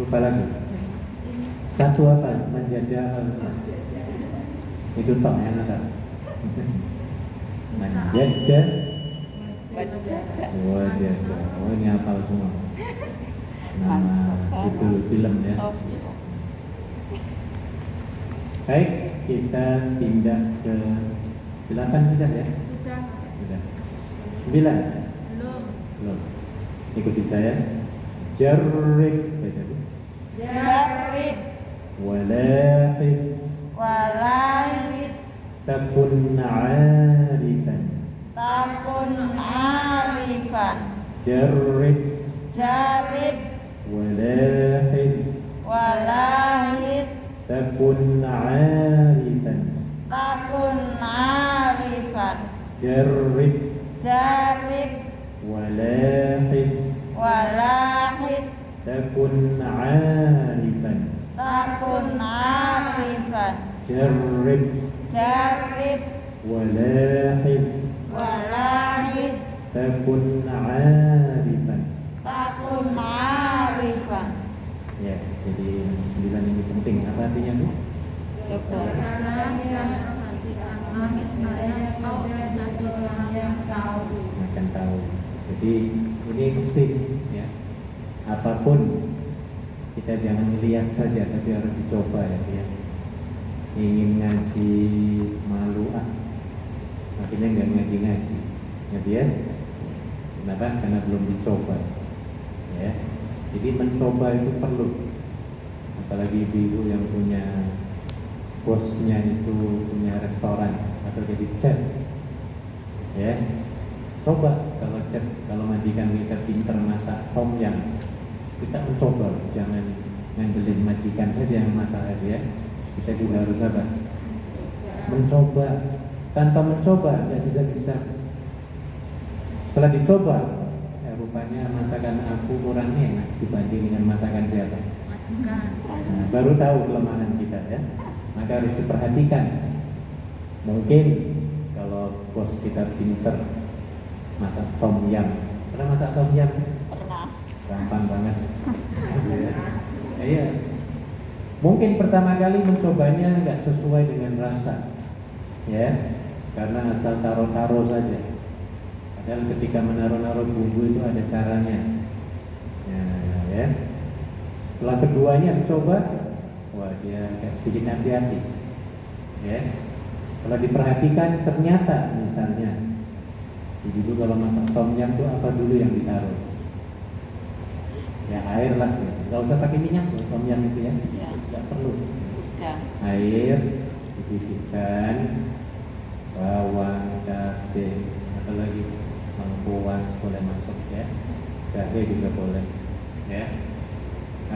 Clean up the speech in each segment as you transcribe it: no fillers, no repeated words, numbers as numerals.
Lupa lagi. Satu apa? Menjajah. Itu tok yang ada. Menjajah. Wajah. Oh ini hafal semua. Nama judul film ya. Baik, kita pindah ke 8 sudah ya? Sudah. 9? Belum. Ikuti saya. Jarrib. Jarrib. Walahid. Takun arifan. Jarrib. Walahid. Takun arifan. Jarrib. Walahid. Takun arifan. Jarrib. Walahid. Takun arifan. Ya, jadi 9 ini penting. Apa artinya tuh? Akan tahu. Jadi ini mesti ya. Apapun kita jangan lihat saja, tapi harus dicoba ya. Ingin ngaji malu akhirnya nggak ngaji. Ya dia. Kenapa? Karena belum dicoba. Ya. Jadi mencoba itu perlu. Apalagi ibu-ibu yang punya bosnya itu punya restoran atau jadi chef. Ya. Coba kalau majikan kita pintar masak tom yum, kita mencoba, jangan ngandelin majikan saja yang masak ya. Kita juga harus apa? Mencoba. Tanpa mencoba nggak bisa. Setelah dicoba, ya rupanya masakan aku kurang enak dibanding dengan masakan siapa? Nah, baru tahu kelemahan kita ya. Maka harus diperhatikan. Mungkin kalau bos kita pintar masak tom yum. Pernah masak tom yum? Pernah. Gampang banget. Iya. Mungkin pertama kali mencobanya nggak sesuai dengan rasa, ya, karena asal taruh-taruh saja. Padahal ketika menaruh-naruh bumbu itu ada caranya. Ya. Setelah keduanya mencoba, wah dia agak sedikit hati-hati. Ya. Setelah diperhatikan ternyata misalnya, dulu kalau masak tom yum itu apa dulu yang ditaruh? Ya air lah, ya. Gak usah pakai minyak loh, tom yum itu ya, gak perlu. Air, dididihkan, bawang, cabai, apa lagi, lengkuas boleh masuk ya, jahe juga boleh, ya.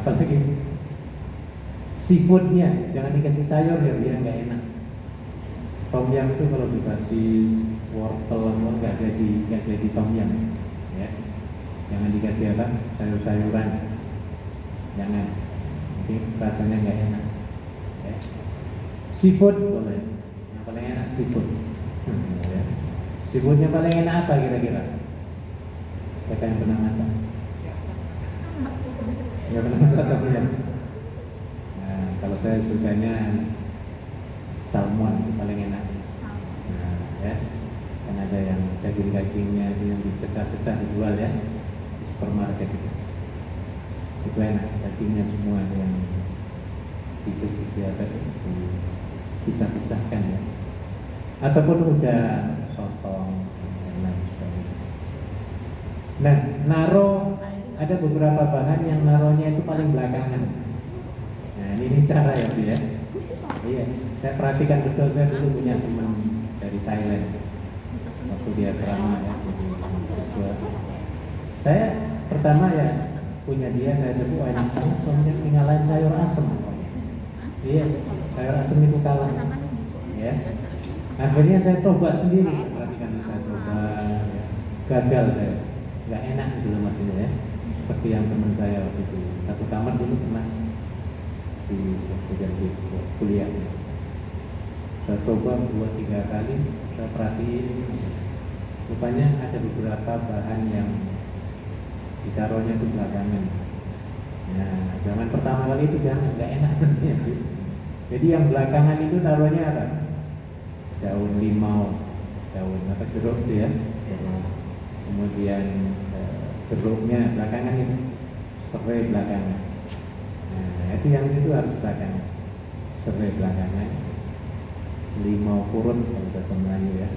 Apa lagi? Seafoodnya jangan dikasih sayur ya, biar nggak enak. Tom yum itu kalau dikasih wortel nggak jadi tom yum, ya. Jangan dikasih apa? Sayur-sayuran. Jangan. Nanti rasanya nggak enak. Ya. Seafood boleh. Yang paling enak seafood. Ya. Seafoodnya paling enak apa kira-kira? Siapa yang pernah masak? Ya pernah masak tapi ya. Nah, kalau saya sukanya salmon itu paling enak. Nah, ya. Kan ada yang daging-dagingnya yang dicecah-cecah dijual ya. Supermarket itu enak, dagingnya semua yang dipisah-pisahkan ya, ataupun udah sotong dan lain sebagainya. Nah, naro ada beberapa bahan yang naronya itu paling belakangan. Nah ini cara ya Bu ya. Iya, saya perhatikan betul, saya dulu punya teman dari Thailand waktu dia asrama ya, saya pertama ya punya dia, saya tuh enak banget, kemudian tinggalan sayur asem. Iya, sayur asem itu kalah. Ya, akhirnya saya coba sendiri, perhatikan saya coba, ya. Gagal saya, nggak enak gitu loh maksudnya ya. Seperti yang teman saya waktu itu, satu kamar dulu pernah di kuliah. Saya coba 2-3 kali, saya perhatiin, rupanya ada beberapa bahan yang ditaruhnya itu belakangan. Nah, zaman pertama kali itu jangan, nggak enak nantinya. Jadi yang belakangan itu taruhnya apa? Daun limau, daun apa jeruk itu ya. Kemudian jeruknya belakangan itu, serai belakangan. Nah, itu yang itu harus belakangan, serai belakangan. Limau purut kalau bahasa Melayu ya,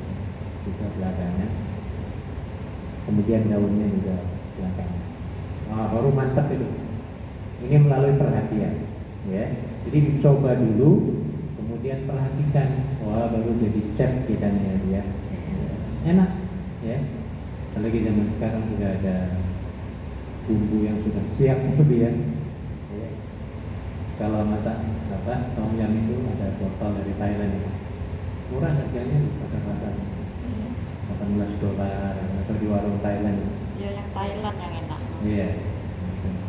juga belakangan. Kemudian daunnya juga belakangan. Wah, baru mantap itu. Ini melalui perhatian, ya. Jadi dicoba dulu, kemudian perhatikan. Wah, baru jadi cek kita nih ya. Enak, ya. Apalagi zaman sekarang sudah ada bumbu yang sudah siap itu ya. Kalau masak apa tom yum itu ada botol dari Thailand ya. Murah harganya di pasar-pasar, $18 atau di warung Thailand. Iya, yang Thailand yang enak. Iya.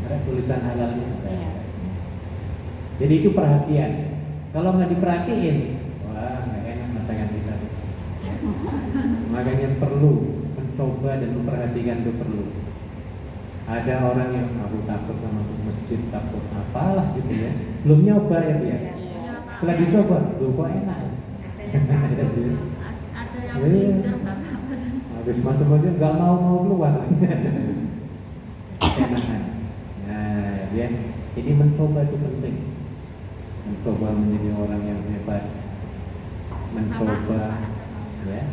Ada tulisan halalnya. Iya. Jadi itu perhatian. Kalau nggak diperhatiin, wah nggak enak masakan kita. Makanya perlu mencoba dan memperhatikan, itu perlu. Ada orang yang aku takut sama masuk masjid, takut apalah gitu ya. Belum nyoba ya dia. Setelah dicoba, loh kok enak. Ada yang pintar Bapak. Habis masuk aja nggak mau keluar. Enakan. Nah, ya. Jadi mencoba itu penting. Mencoba menjadi orang yang hebat. Mencoba, ya.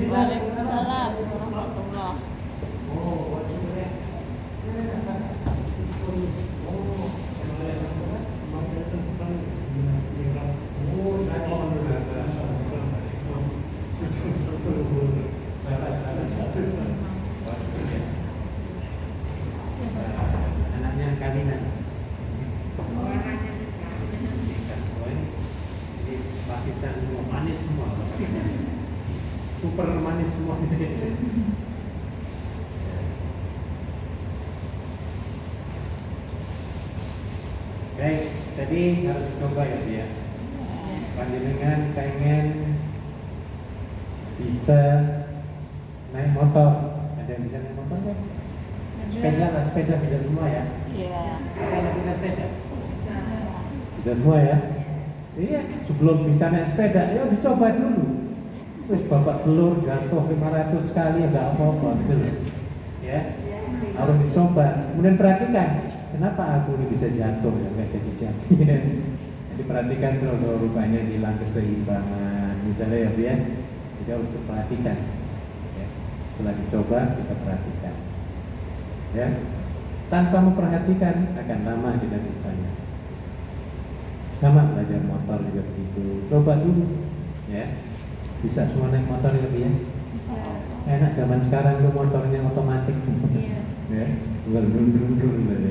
Waalaikumsalam warahmatullah. Anaknya Kalinan. Jadi lapisan semua manis semua. Super manis semua. Baik, tadi harus coba ya dia. Panjenengan pengen bisa naik motor. Ada yang bisa naik motor kan? Sepeda bisa semua ya. Iya. Ada yang bisa sepeda? Bisa semua ya. Iya, sebelum bisa naik sepeda, ayo dicoba dulu. Terus bapak telur jatuh 500 kali enggak apa-apa gitu loh. Ya. Harus dicoba. Kemudian perhatikan, kenapa aku ini bisa jatuh ya enggak jadi. Jadi perhatikan terus rupanya hilang keseimbangan. Misalnya ya, dia jadi harus diperhatikan. Ya. Setelah dicoba kita perhatikan. Ya. Tanpa memperhatikan akan lama tidak bisanya. Sama belajar motor juga begitu. Coba dulu, ya. Bisa semua naik motor ya, ya? Bisa. Enak zaman sekarang tuh motornya otomatis semua. Iya. Ya, tinggal dun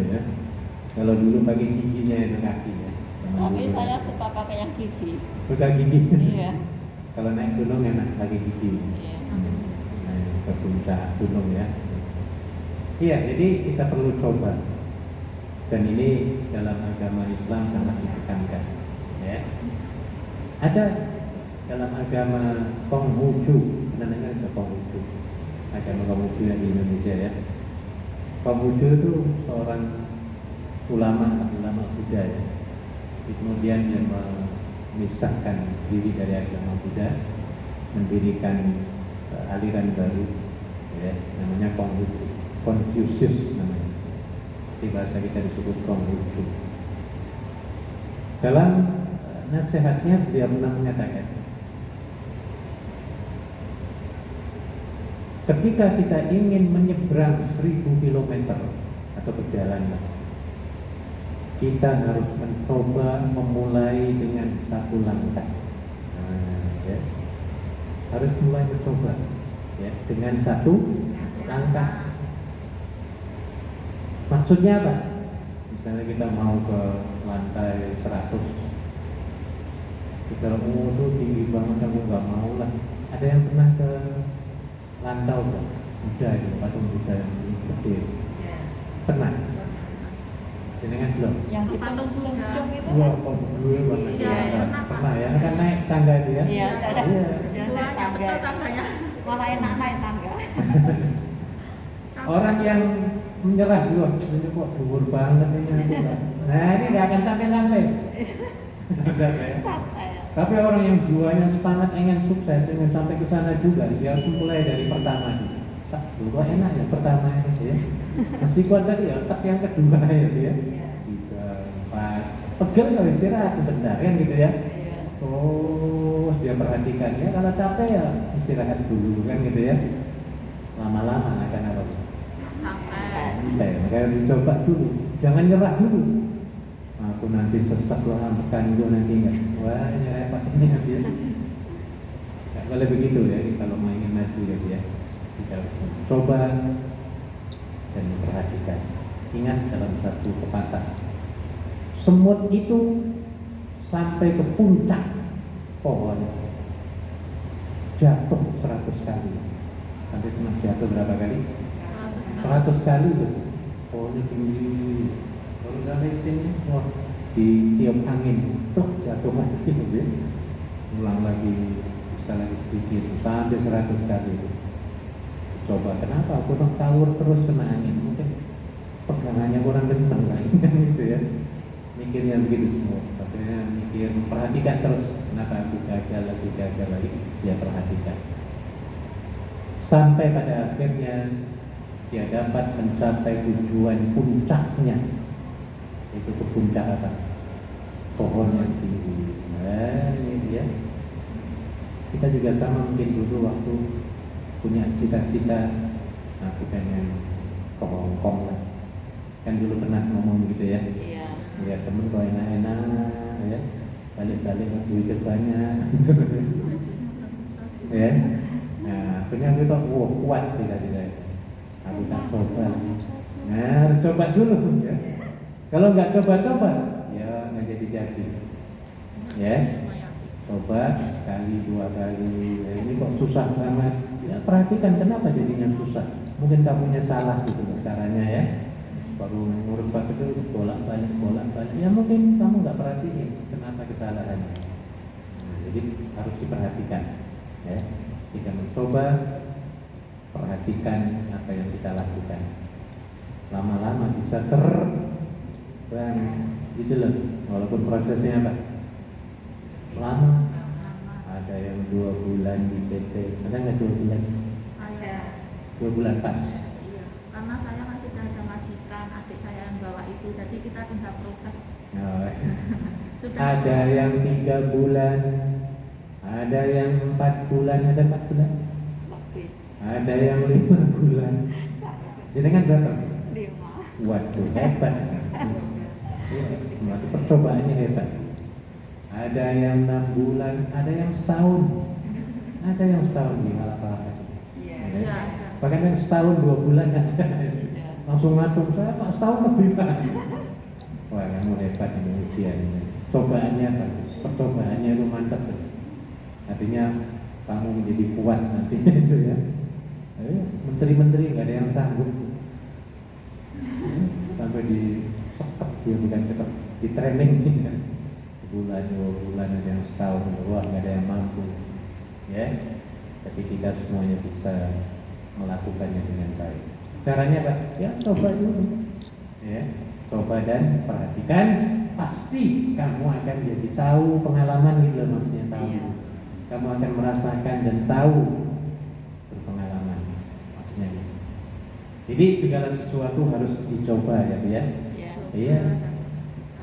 ya. Kalau dulu pakai giginya itu kaki ya. Tapi saya suka pakai yang gigi. Suka gigi. Iya. Kalau naik gunung enak pakai gigi. Iya. Naik ke puncak gunung ya. Iya, jadi kita perlu coba. Dan ini dalam agama Islam sangat ditekankan. Ya. Ada dalam agama Konghucu, namanya ada Konghucu. Agama Konghucu yang di Indonesia ya. Konghucu itu seorang ulama Buddha ya. Kemudian dia memisahkan diri dari agama Buddha, mendirikan aliran baru, ya, namanya Konghucu, Confucius namanya. Di bahasa kita disebut Konghucu. Dalam nasihatnya dia pernah menyatakan, ketika kita ingin menyeberang 1000 kilometer atau berjalan, kita harus mencoba memulai dengan satu langkah. Ya. Harus mulai mencoba ya, dengan satu langkah. Maksudnya apa? Misalnya kita mau ke lantai 100, kita tuh tinggi banget, aku nggak mau lah. Ada yang pernah ke Lantau nggak? Buddha gitu, patung Buddha yang gede. Pernah? Jangan belum? Yang ditung-tung itu Wah, kan? kok gue banget Iya, ya. pernah, Pernah ya? Kan naik tangga itu ya? Iya, saya Iya. ya, naik tangga. Betul tangganya. Malah enak naik tangga. Orang yang menyerah dulu. Ini kok dhuwur banget ini aku. Nah, ini nggak akan sampai-sampai. Sampai. Santai. Tapi orang yang jiwanya semangat ingin sukses, ingin sampai ke sana juga, dia harus mulai dari pertama dulu. Tak dulu enak ya pertama itu ya. Masih kuat tadi ya, tak yang kedua ya dia. Tiga, empat, pegel kalau istirahat sebentar kan gitu ya. Iya. Terus dia perhatikan ya, kalau capek ya istirahat dulu kan gitu ya. Lama-lama akan apa? Sampai. Santai, makanya dicoba dulu, jangan nyerah dulu. Aku nanti sesak loh, ampekan gue nanti enggak. Wah, ini repot ini nanti ya. Nggak boleh begitu ya, kalau mau ingin maju ya dia. Kita harus coba dan memperhatikan. Ingat dalam satu pepatah, semut itu sampai ke puncak pohon jatuh 100 kali. Sampai cuma jatuh berapa kali? 100 kali tuh. Pohonnya tinggi. Baru sampai sini, wah, ditiup angin, tuh jatuh lagi gitu ya. Ulang lagi, bisa lagi sedikit, sampai 100 kali. Coba, kenapa aku tuh tawur terus kena angin? Mungkin pegangannya kurang kencang kan gitu ya. Mikirnya begitu semua, tapi mikir, perhatikan terus. Kenapa aku gagal lagi, ya perhatikan. Sampai pada akhirnya dia dapat mencapai tujuan puncaknya. Itu ke puncak apa? Pohon yang tinggi. Nah, ini dia. Kita juga sama mungkin dulu waktu punya cita-cita, aku pengen ke Hongkong lah. Kan dulu pernah ngomong gitu ya. Iya. Lihat temen kok enak-enak ya. Balik-balik duitnya banyak. Ya. Nah, akhirnya aku kok kuat tidak. Aku tak coba. Nah, harus coba dulu ya. Kalau nggak coba-coba, ya nggak jadi. Ya, coba sekali, 2 kali. Ya, ini kok susah banget. Ya, perhatikan kenapa jadinya susah. Mungkin kamunya salah gitu caranya ya. Baru ngurus pakai itu bolak-balik. Ya mungkin kamu nggak perhatiin kenapa kesalahannya. Nah, jadi harus diperhatikan. Ya, kita mencoba perhatikan apa yang kita lakukan. Lama-lama bisa gitu loh, walaupun prosesnya apa? Lama. Ada yang 2 bulan di PT, ada nggak 2 bulan? Saya. 2 bulan pas. Iya, karena saya masih ada majikan, adik saya yang bawa itu, jadi kita tinggal proses. Nah, Sudah. ada yang 3 bulan, ada yang 4 bulan, ada 4 bulan, Lebih. ada yang 5 bulan. Jadi kan berapa? 5. Waduh, hebat. Berarti percobaannya hebat. Ada yang 6 bulan, ada yang setahun, ada yang setahun di malah. Iya. Bahkan yang setahun 2 bulan aja. Langsung ngacung, saya Pak setahun lebih Pak. Wah, kamu hebat ini ujian ini. Cobaannya bagus, percobaannya itu mantap. Artinya kamu menjadi kuat nantinya itu ya. Menteri-menteri nggak ada yang sanggup. Sampai di sekep, dia bukan sekep, di training kan. Bulan 2 bulan ada yang setahun, wah nggak ada yang mampu. Ya, tapi kita semuanya bisa melakukannya dengan baik. Caranya Pak, ya coba dulu. Ya, coba dan perhatikan, pasti kamu akan jadi tahu pengalaman gitu loh, maksudnya tahu. Iya. Kamu akan merasakan dan tahu berpengalaman, maksudnya. Jadi segala sesuatu harus dicoba ya, ya. Iya. Iya.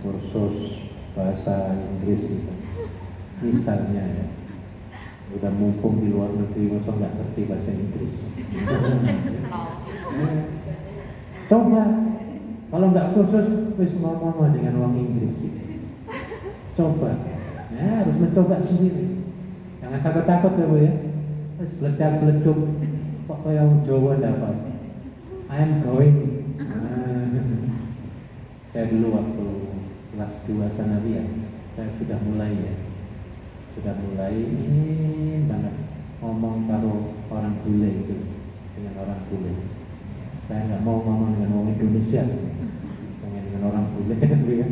Kursus bahasa Inggris itu, misalnya ya. Udah mumpung di luar negeri, masa nggak ngerti bahasa Inggris. Coba, kalau nggak kursus, wis ngomong dengan orang Inggris. Coba, ya harus mencoba sendiri. Jangan takut-takut ya Bu ya. Terus beledak-beleduk, kok kayak Jawa dapat. I am going. Saya dulu waktu kelas 2 sanawiyah, saya sudah mulai ini banget ngomong karo orang bule itu, dengan orang bule. Saya nggak mau ngomong dengan orang Indonesia, pengen dengan orang bule ya.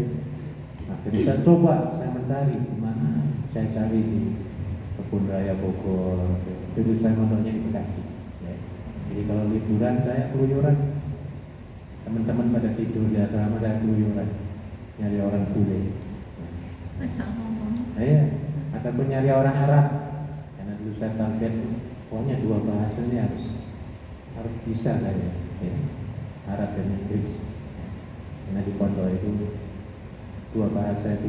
Akhirnya saya coba, saya mencari di mana, saya cari di Kebun Raya Bogor. Dulu saya mondoknya di Bekasi. Ya. Jadi kalau liburan saya keluyuran teman-teman pada tidur di asrama saya keluyuran nyari orang bule. Tidak ngomong. Iya, ataupun nyari orang Arab. Karena dulu saya target, pokoknya 2 bahasa ini harus bisa saya, ya. Arab dan Inggris. Karena di pondok itu 2 bahasa itu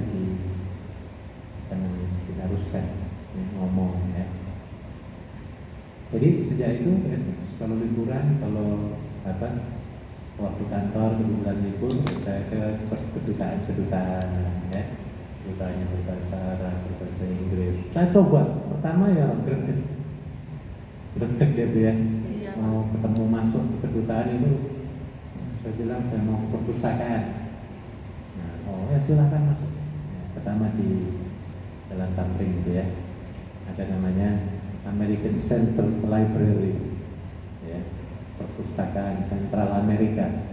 diharuskan ya, ngomong ya. Jadi sejak itu ya, kalau liburan, kalau waktu kantor kebetulan libur, saya ke kedutaan ya. Kedutaan berbahasa Arab, berbahasa Inggris. Saya coba, pertama ya gredeg ya Bu ya. Iya. Mau ketemu masuk ke kedutaan itu, saya bilang saya mau ke perpustakaan. Nah, oh ya silahkan masuk. Nah, pertama di Jalan Tamrin itu ya, ada namanya American Central Library, ya, perpustakaan Sentral Amerika.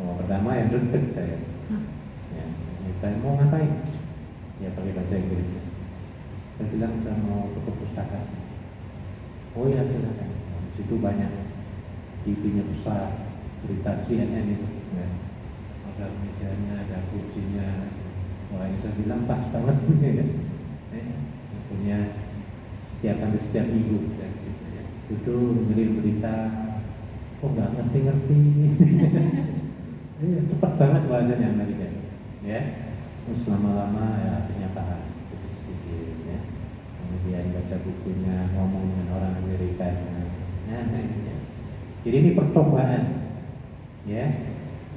Oh, pertama yang deket saya. Ya, saya mau ngapain? Ya pakai bahasa Inggris. Saya bilang saya mau ke perpustakaan. Oh ya silakan. Di situ banyak TV-nya besar, berita CNN itu. Ya. Ada mejanya, ada kursinya. Wah, ini saya bilang pas banget ini ya. Punya setiap minggu dari situ ya. Duduk dengerin berita. Kok nggak ngerti-ngerti? Cepat banget bahasanya Amerika. Ya. Terus lama-lama ya akhirnya paham sedikit ya. Kemudian baca bukunya, ngomong dengan orang Amerika. Ya. Jadi ini percobaan ya,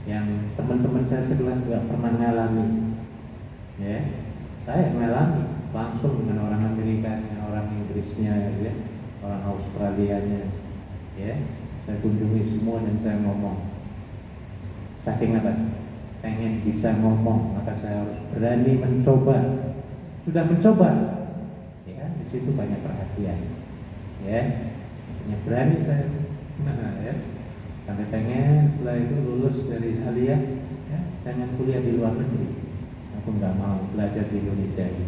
yang teman-teman saya sekelas juga pernah ngalami. Ya, saya mengalami langsung dengan orang Amerika, orang Inggrisnya, ya, orang Australianya. Ya, saya kunjungi semua dan saya ngomong. Saking apa? Pengen bisa ngomong, maka saya harus berani mencoba. Sudah mencoba, ya di situ banyak perhatian, ya, berani saya, ya, sampai pengen setelah itu lulus dari aliyah, ya, pengen kuliah di luar negeri. Aku nggak mau belajar di Indonesia ini,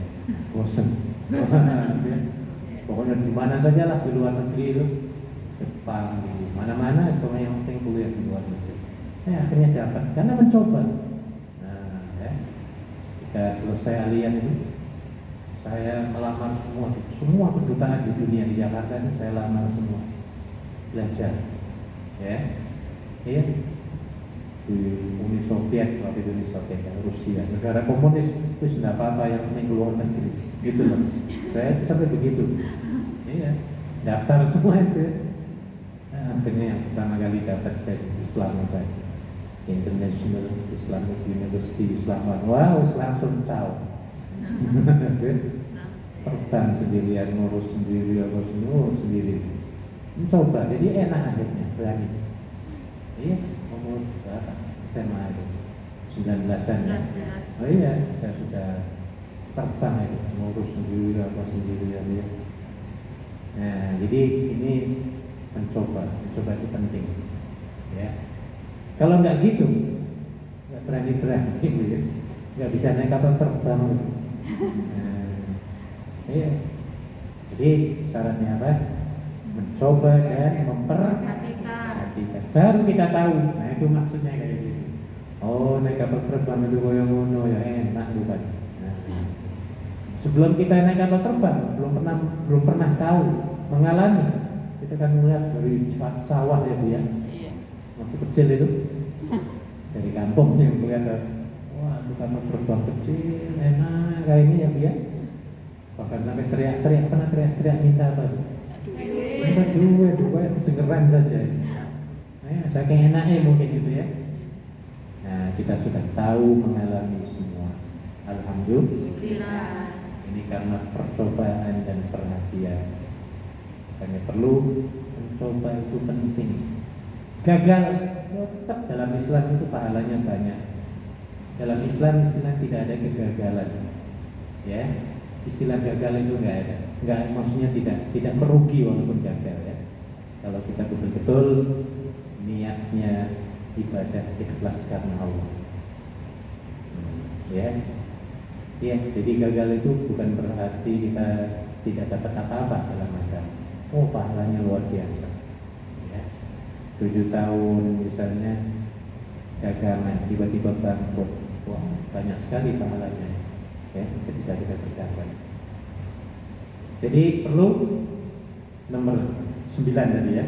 bosan. Ya. Pokoknya di mana saja lah di luar negeri itu, Jepang, di mana-mana, pokoknya yang penting kuliah di luar negeri. Akhirnya dapat karena mencoba. Nah, ya. Ketika selesai aliyah itu, saya melamar semua kedutaan di dunia di Jakarta itu saya lamar semua, belajar, ya, iya. Di Uni Soviet, waktu Uni Soviet, Rusia, negara komunis, itu tidak apa-apa yang penting keluar negeri, gitu loh. Saya sampai begitu, iya, daftar semua itu. Ya. Nah, akhirnya yang pertama kali dapat saya di Islamabad, International Islamic University Islamabad. Wow, langsung caw. Terbang sendirian, ngurus sendiri, sendiri. Coba, jadi enak akhirnya, berani. Iya, umur berapa? SMA itu 19-an ya. Oh iya, saya sudah terbang itu, ngurus sendiri, ya. Nah, jadi ini mencoba itu penting. Ya. Kalau nggak gitu, nggak berani gitu ya, nggak bisa naik kapal terbang. Iya. Jadi syaratnya apa? Mencoba dan memperhatikan. Baru kita tahu. Nah itu maksudnya kayak gitu. Oh naik kapal terbang itu goyang-goyang ya enak bukan? Nah, sebelum kita naik kapal terbang belum pernah tahu mengalami. Kita kan melihat dari sawah ya Bu ya. Iya. Waktu kecil itu dari kampung yang melihat, wah itu kapal terbang kecil enak kayak ini ya Bu ya. Bahkan sampai teriak-teriak minta apa? Duit, kedengeran saja. Nah, saking enaknya mungkin gitu ya. Nah, kita sudah tahu mengalami semua. Alhamdulillah. Ini karena percobaan dan perhatian. Karena perlu mencoba itu penting. Gagal, ya tetap dalam Islam itu pahalanya banyak. Dalam Islam istilah tidak ada kegagalan. Ya. Istilah gagal itu enggak ada. Maksudnya tidak merugi walaupun gagal ya. Kalau kita betul-betul niatnya ibadah ikhlas karena Allah. Ya. Ya, jadi gagal itu bukan berarti kita tidak dapat apa-apa dalam agama. Oh, pahalanya luar biasa. Ya. 7 tahun misalnya dagangan tiba-tiba bangkrut, wah banyak sekali pahalanya ya ketika kita berdagang. Jadi perlu nomor 9 tadi ya.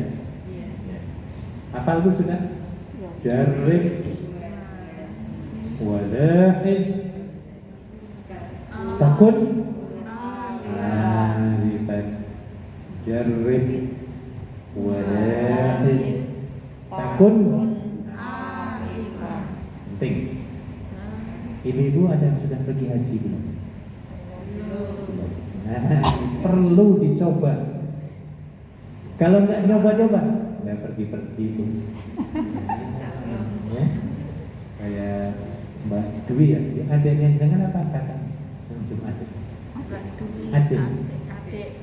Ya. Hafal Bu sudah? Jarib walahid takun alifan. Jarib walahid takun penting. Ibu-ibu ada yang sudah pergi haji belum? Nah, perlu dicoba. Kalau nggak nyoba-nyoba, nggak pergi-pergi Bu. Ya, kayak Mbak Dwi ya, adanya dengan apa kakak? Yang Jumat. Adik.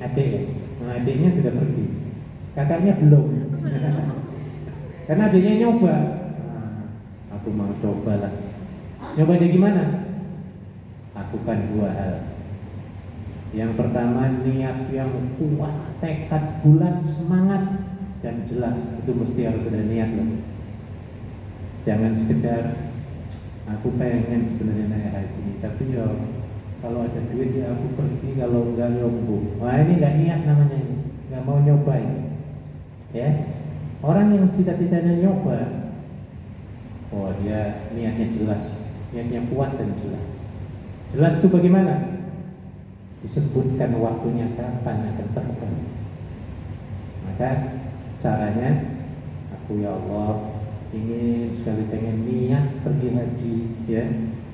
Adik ya. Nah, adiknya sudah pergi. Kakaknya belum. Karena adiknya nyoba. Nah, aku mau coba lah. Nyobanya gimana? Lakukan 2 hal. Yang pertama, niat yang kuat, tekad bulat, semangat dan jelas. Itu mesti harus ada niat loh. Jangan sekedar aku pengen sebenarnya naik haji, tapi ya kalau ada duit ya aku pergi, kalau enggak nyombo. Wah ini nggak niat namanya ini, nggak mau nyobain. Ya, orang yang cita-citanya nyoba, oh dia niatnya jelas, niatnya kuat dan jelas. Jelas itu bagaimana? Disebutkan waktunya kapan akan terbang. Maka caranya, aku ya Allah ingin sekali pengen niat pergi haji ya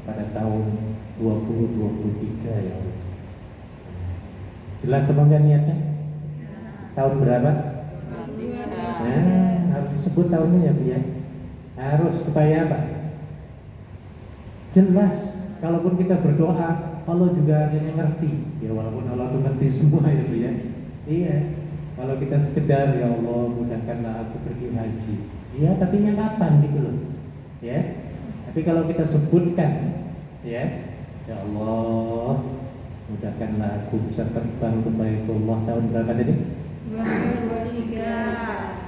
pada tahun 2023 ya Allah. Jelas apa enggak niatnya? Tahun berapa? Nah, harus disebut tahunnya ya Bu ya. Harus supaya apa? Jelas. Kalaupun kita berdoa, Allah juga akhirnya ngerti. Ya walaupun Allah itu ngerti semua ya Bu ya. Iya. Kalau kita sekedar ya Allah mudahkanlah aku pergi haji. Iya, tapi nya kapan gitu loh. Ya. Tapi kalau kita sebutkan ya Allah mudahkanlah aku bisa terbang ke Baitullah tahun berapa tadi?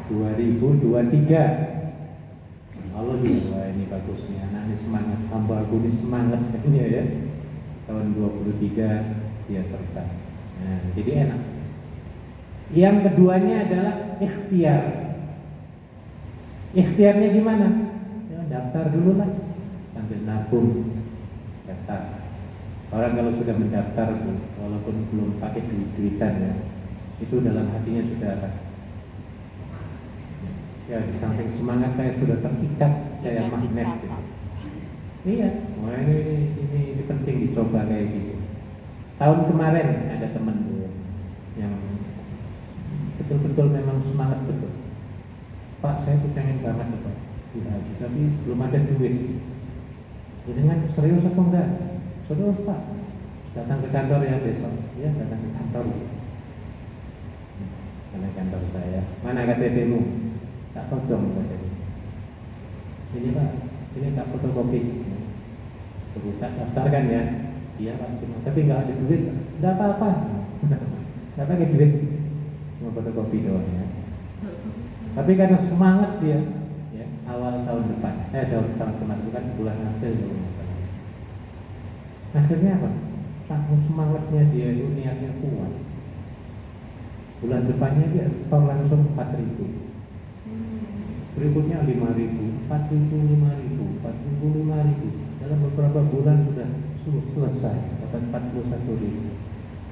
2023. Allah juga ini bagusnya, anak ini semangat, hamba aku ini semangat katanya ya. Tahun 23 dia terbang. Nah, jadi enak. Yang keduanya adalah ikhtiar. Ikhtiarnya gimana? Ya, daftar dulu lah, sambil nabung, daftar. Orang kalau sudah mendaftar tuh, walaupun belum pakai duit-duitan ya, itu dalam hatinya sudah apa? Ya di samping semangat kayak sudah terikat kayak magnet gitu. Iya, wah ini penting dicoba kayak gitu. Tahun kemarin ada teman gue yang betul-betul memang semangat betul. Pak, saya tuh pengen banget Pak di haji, tapi belum ada duit. Jadi kan serius apa enggak? Serius Pak. Datang ke kantor ya besok. Ya datang ke kantor. Karena kantor saya. Mana KTP-mu? Tak potong KTP. Ini Pak, sini tak fotokopi. Perlu tak daftarkan ya. Iya Pak, tapi nggak ada duit. Nggak apa-apa. Nggak pakai duit. Cuma fotokopi doang ya. Tapi karena semangat dia, ya, awal tahun depan, tahun kemarin bukan bulan April kalau nggak salah. Akhirnya apa? Saking semangatnya dia itu niatnya kuat. Bulan depannya dia setor langsung 4.000. Berikutnya 5.000, 4.000, 5.000, 4.000, 5.000. Dalam beberapa bulan sudah selesai, dapat 41.000.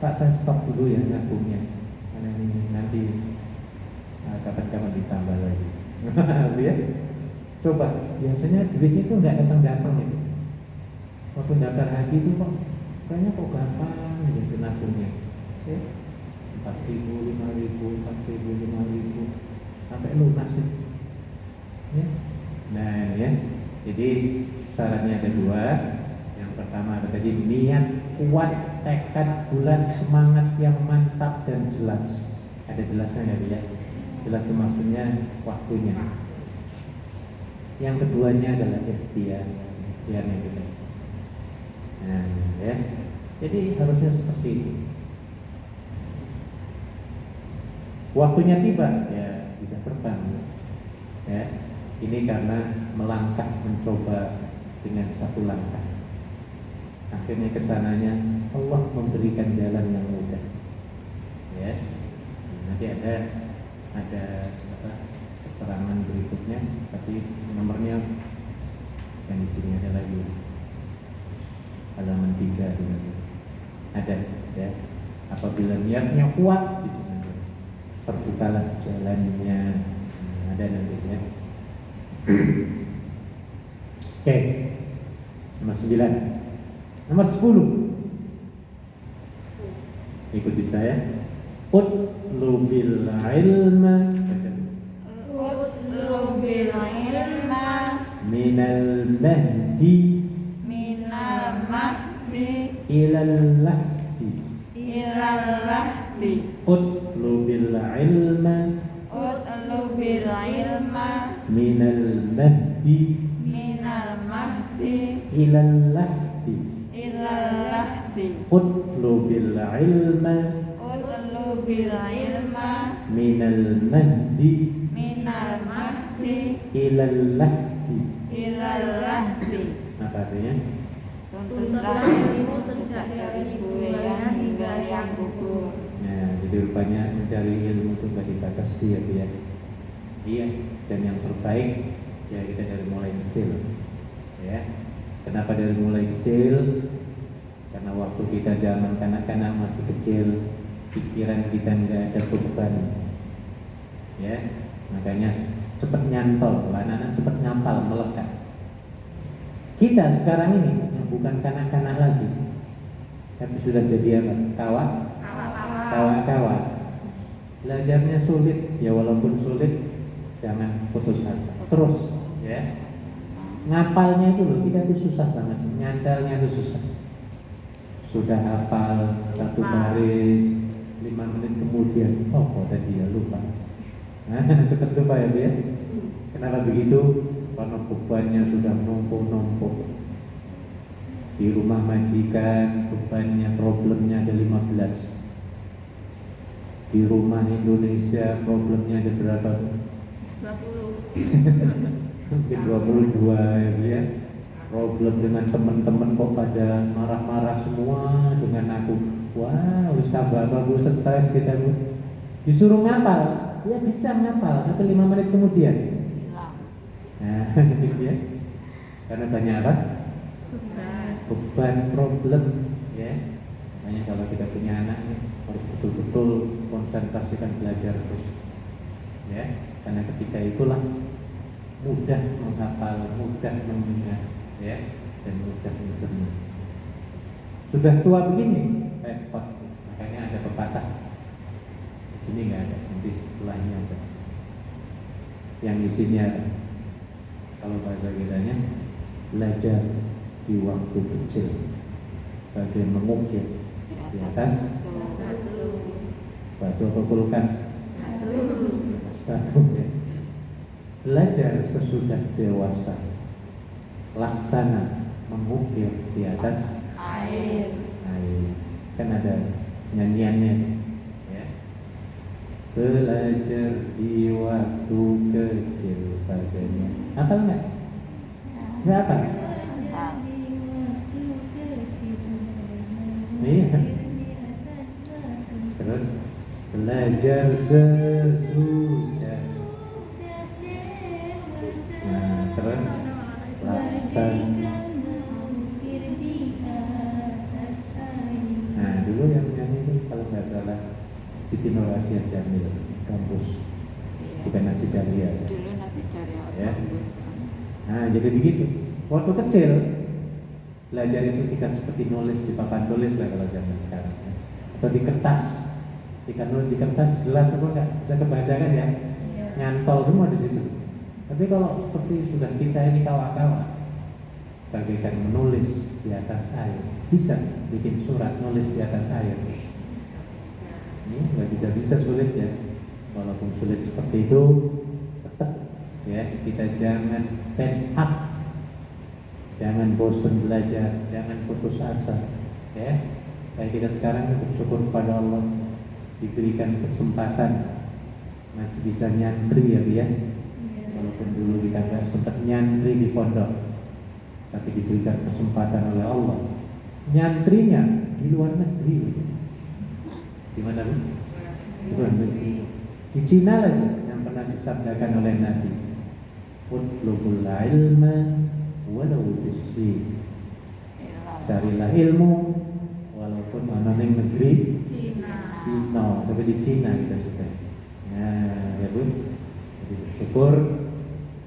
Pak, saya stop dulu ya nabungnya, karena ini nanti kapan-kapan ditambah lagi. Ya, coba. Biasanya duitnya itu nggak datang-datang ya. Waktu daftar haji itu kok kayaknya kok gampang gitu nabungnya. Ya, 4.000, 5.000, 4.000, 5.000 sampai lunas ya. Ya. Nah ya, jadi sarannya ada 2. Yang pertama ada tadi niat kuat, tekad bulat, semangat yang mantap dan jelas. Ada jelasnya nggak ya? Jelas itu maksudnya waktunya. Yang keduanya adalah ikhtiarnya gitu. Nah ya, jadi harusnya seperti itu. Waktunya tiba ya bisa terbang ya. Ini karena melangkah mencoba dengan satu langkah. Akhirnya kesananya Allah memberikan jalan yang mudah. Ya, nanti ada keterangan berikutnya, tapi nomornya yang di sini ada lagi halaman 3 ada ya. Apabila niatnya kuat di sini terbukalah jalannya. Ada nanti ya. Oke. Nomor 9. Nomor 10. Ikuti saya. Utlubil ilma Utlubil ilma minal mahdi ilal lahdi. Utlubil ilma Utlubil ilma minal mahdi ilal lahdi. Utlubil ilma Utlubil ilma minal mahdi minal mahdi ilal lahdi. ilal lahdi. Apa artinya? Tuntutlah ilmu sejak dari buayan hingga liang kubur. Nah, jadi rupanya mencari ilmu itu gak dibatasi ya, Bu ya. Iya, dan yang terbaik ya kita dari mulai kecil. Ya. Kenapa dari mulai kecil? Karena waktu kita zaman kanak-kanak masih kecil, pikiran kita nggak ada beban. Ya, makanya cepat nyantol, anak-anak cepat nyapal, melekat. Kita sekarang ini yang bukan kanak-kanak lagi, tapi sudah jadi apa? Kawan-kawan. Belajarnya sulit, ya walaupun sulit, jangan putus asa. Terus, ya. Ngapalnya itu loh, kita itu susah banget. Nyantelnya itu susah. Sudah hafal satu baris, 5 menit kemudian, oh tadi ya lupa. Nah, cepat lupa ya, Bu ya. Kenapa begitu? Karena bebannya sudah numpuk-numpuk. Di rumah majikan bebannya, problemnya ada 15. Di rumah Indonesia problemnya ada berapa? 20. Mungkin 22 ya, Bu ya. Problem dengan teman-teman kok pada marah-marah semua dengan aku. Wah, harus tambah aku stres kita, Bu. Disuruh ngapal, ya bisa ngapal, tapi 5 menit kemudian nah, ya. Karena banyak apa? Beban, problem, ya. Makanya kalau kita punya anak harus betul-betul konsentrasikan belajar terus, ya. Karena ketika itulah mudah menghafal, mudah mengingat, ya, dan mudah mencerna. Sudah tua begini, repot. Makanya ada pepatah. Di sini nggak ada, nanti setelahnya ada. Yang di sini ada. Kalau bahasa kitanya, belajar di waktu kecil, bagai mengukir di atas batu atau kulkas, atas batu ya. Belajar sesudah dewasa, laksana mengukir di atas air. Kan ada nyanyiannya ya. Belajar di waktu kecil bagainya. Apa enggak? Enggak apa? Iya. Terus belajar sesudah. Nah, terus laksana. Nah, dulu yang nyanyi itu kalau nggak salah Siti Nurhaliza Jamil, kampus, bukan Nasi Daria. Dulu Nasi Daria Ya. kampus. Nah, jadi begitu. Waktu kecil belajar itu kita seperti nulis di papan tulis lah kalau zaman sekarang, ya. Atau di kertas. Jika nulis di kertas jelas apa enggak? Bisa kebaca kan ya? Nyantol semua di situ. Tapi kalau seperti sudah kita ini kawan-kawan, bagaikan menulis di atas air, bisa bikin surat nulis di atas air. Ini nggak bisa sulit ya. Walaupun sulit seperti itu, tetap ya kita jangan fed up, jangan bosan belajar, jangan putus asa. Ya, kayak kita sekarang bersyukur kepada Allah diberikan kesempatan masih bisa nyantri ya, Bu ya. walaupun dulu kita nggak sempat nyantri di pondok, tapi diberikan kesempatan oleh Allah. Nyantrinya di luar negeri. Di mana Bu? Di luar negeri. Di Cina lagi yang pernah disabdakan oleh Nabi. Utlubul ilma walau bisi. Carilah ilmu walaupun mana ning negeri Cina. Cina, sampai di Cina kita sudah. Nah, ya Bu. Jadi bersyukur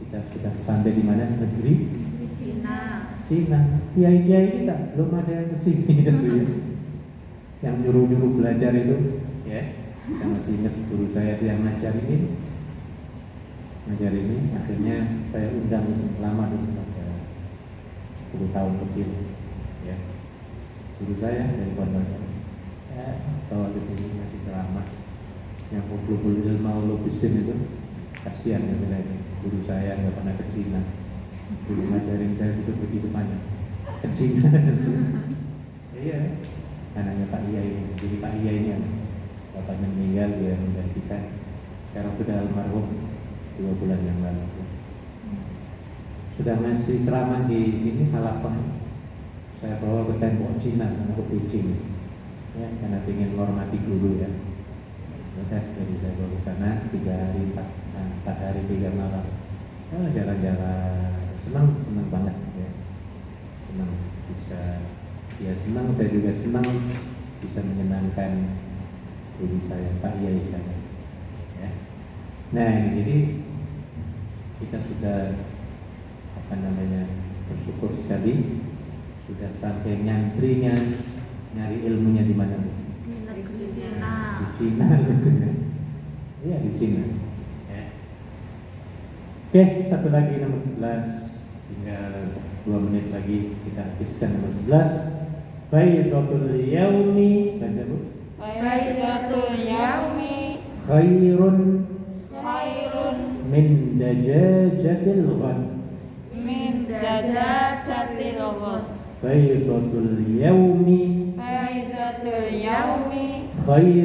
kita sudah sampai di mana negeri Di Cina. Cina. Kiai-kiai kita belum ada yang kesini gitu ya. Yang nyuruh-nyuruh belajar itu, ya. Saya masih ingat guru saya itu yang ngajar ini. Akhirnya saya undang lama dulu pada 10 tahun lebih, ya. Guru saya dari Pondok. Saya bawa ke sini masih ceramah. Yang kumpul ilmu ulubisin itu kasihan ya bila ini. Guru saya nggak pernah ke Cina. Guru ngajarin saya itu begitu banyak ke Cina. Iya, anaknya Pak Iya ini. Jadi Pak Iya ini bapaknya meninggal, dia menggantikan. Sekarang sudah almarhum 2 bulan yang lalu. Sudah ngasih ceramah di sini Halapan. Saya bawa ke tembok Cina sama ke Beijing. Ya, karena ingin menghormati guru ya. Udah, jadi saya bawa ke sana 3 hari 4 hari 3 malam. Oh, jalan-jalan, senang banget ya. Senang bisa, ya senang, saya juga senang bisa menyenangkan diri saya, Pak Yai saya. Ya. Nah, jadi kita sudah bersyukur sekali sudah sampai nyantrinya, nyari ilmunya di mana? Di negeri Cina. Di Cina. Iya, di Cina. Ya. Oke, satu lagi nomor 11. Tinggal 2 menit lagi kita habiskan nomor 11. Baydatul yaumi, baca Bu. Baydatul yaumi Khairun min dajajatil ghad. min jajajatil ghad. Baydatul yaumi Baydatul yaumi khairun